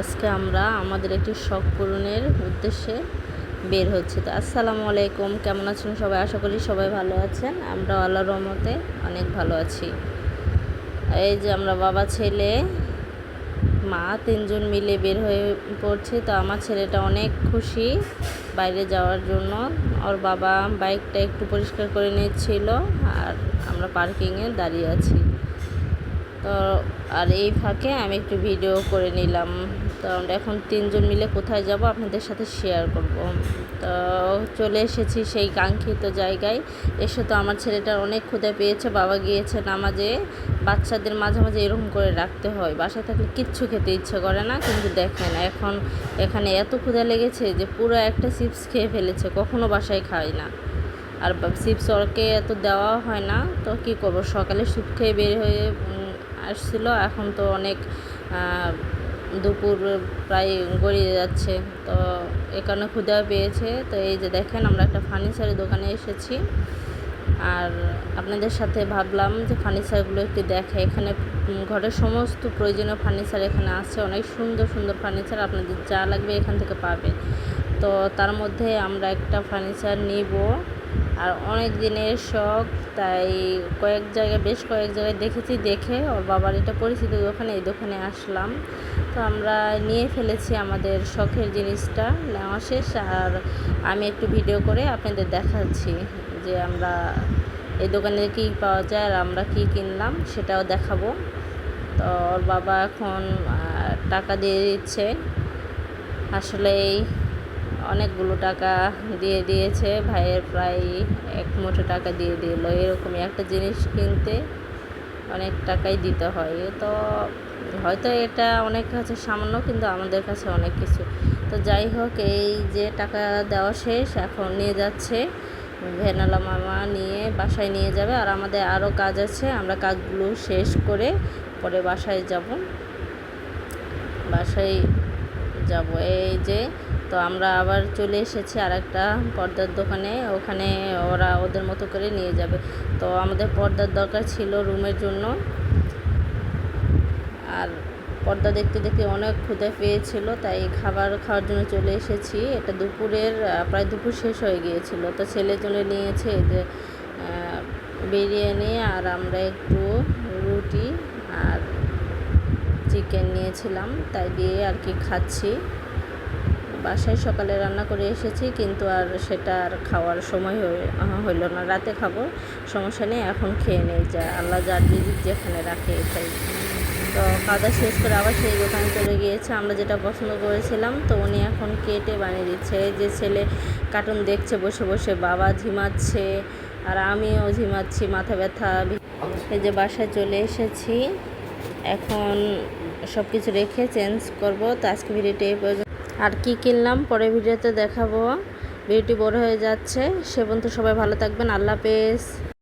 আজকে আমরা আমাদের একটি শখ পূরণের উদ্দেশ্যে বের হচ্ছি। তো আসসালামু আলাইকুম, কেমন আছেন সবাই? আশা করি সবাই ভালো আছেন। আমরা আল্লাহর রহমতে অনেক ভালো আছি। এই যে আমরা বাবা ছেলে মা তিনজন মিলে বের হয়ে পড়ছি। তো আমার ছেলেটা অনেক খুশি বাইরে যাওয়ার জন্য। ওর বাবা বাইকটা একটু পরিষ্কার করে নিচ্ছিল আর আমরা পার্কিংয়ে দাঁড়িয়ে আছি। তো আর এই ফাঁকে আমি একটু ভিডিও করে নিলাম। তো আমরা এখন তিনজন মিলে কোথায় যাব আপনাদের সাথে শেয়ার করব। তো চলে এসেছি সেই কাঙ্ক্ষিত জায়গায়। এসে তো আমার ছেলেটার অনেক ক্ষুধা পেয়েছে। বাবা গিয়েছে নামাজে। বাচ্চাদের মাঝে মাঝে এরকম করে রাখতে হয়, বাসায় থাকলে কিচ্ছু খেতে ইচ্ছে করে না। কিন্তু দেখেন এখন এখানে এত ক্ষুধা লেগেছে যে পুরো একটা চিপস খেয়ে ফেলেছে। কখনো বাসায় খায় না, আর চিপস ওরকে এত দেওয়া হয় না। তো কী করবো, সকালে স্যুপ খেয়ে বের হয়ে আসছিল। এখন তো অনেক দুপুর প্রায় গড়িয়ে যাচ্ছে, তো এ কারণে ক্ষুধা পেয়েছে। তো এই যে দেখেন আমরা একটা ফার্নিচারের দোকানে এসেছি, আর আপনাদের সাথে ভাবলাম যে ফার্নিচারগুলো একটু দেখে। এখানে ঘরের সমস্ত প্রয়োজনীয় ফার্নিচার এখানে আছে। অনেক সুন্দর সুন্দর ফার্নিচার, আপনাদের যা লাগবে এখান থেকে পাবে। তো তার মধ্যে আমরা একটা ফার্নিচার নিব, আর অনেক দিনের শখ, তাই বেশ কয়েক জায়গায় দেখেছি। দেখে ওর বাবার এটা পরিচিত দোকানে, এই দোকানে আসলাম। তো আমরা নিয়ে ফেলেছি আমাদের শখের জিনিসটা নেওয়া শেষ। আর আমি একটু ভিডিও করে আপনাদের দেখাচ্ছি যে আমরা এই দোকানে কী পাওয়া যায় আর আমরা কী কিনলাম সেটাও দেখাবো। তো ওর বাবা এখন টাকা দিয়ে দিচ্ছে। আসলেই অনেকগুলো টাকা দিয়ে দিয়েছে। ভাইয়ের প্রায় এক মুঠো টাকা দিয়ে দিল। এরকমই একটা জিনিস কিনতে অনেক টাকাই দিতে হয়। তো হয়তো এটা অনেক কাছে সামান্য, কিন্তু আমাদের কাছে অনেক কিছু। তো যাই হোক, এই যে টাকা দেওয়া শেষ, এখন নিয়ে যাচ্ছে ভ্যানওয়ালা মামা, নিয়ে বাসায় নিয়ে যাবে। আর আমাদের আরও কাজ আছে, আমরা কাজগুলো শেষ করে পরে বাসায় যাব। এই যে, তো আমরা আবার চলে এসেছি আর একটা পর্দার দোকানে। ওখানে ওরা ওদের মতো করে নিয়ে যাবে। তো আমাদের পর্দার দরকার ছিল রুমের জন্য, আর পর্দা দেখতে দেখতে অনেক ক্ষুধা পেয়েছিল, তাই খাবার খাওয়ার জন্য চলে এসেছি। এটা দুপুরের প্রায় দুপুর শেষ হয়ে গিয়েছিল। তো ছেলের জন্য নিয়েছে যে বিরিয়ানি, আর আমরা একটু রুটি আর চিকেন নিয়েছিলাম, তাই দিয়ে আর কি খাচ্ছি। বাসায় সকালে রান্না করে এসেছি, কিন্তু আর সেটা আর খাওয়ার সময় হইল না। রাতে খাবো, সমস্যা নেই, এখন খেয়ে নেই, যা আল্লাহ যার রিজিক যেখানে রাখে এটাই। তো খাওয়া শেষ করে আবার সেই দোকানে চলে গিয়েছে আমরা যেটা পছন্দ করেছিলাম। তো উনি এখন কেটে বানিয়ে দিচ্ছে। যে ছেলে কার্টুন দেখছে বসে বসে, বাবা ঝিমাচ্ছে আর আমিও ঝিমাচ্ছি, মাথা ব্যথা। এই যে বাসায় চলে এসেছি, এখন সব কিছু রেখে চেঞ্জ করব। তো আজকে ভিডিওটি এই পর্যন্ত। আর কি কিনলাম পরে ভিডিওতে দেখাবো। ভিডিওটি বড় হয়ে যাচ্ছে। সে পর্যন্ত সবাই ভালো থাকবেন। আল্লাহ হাফেজ।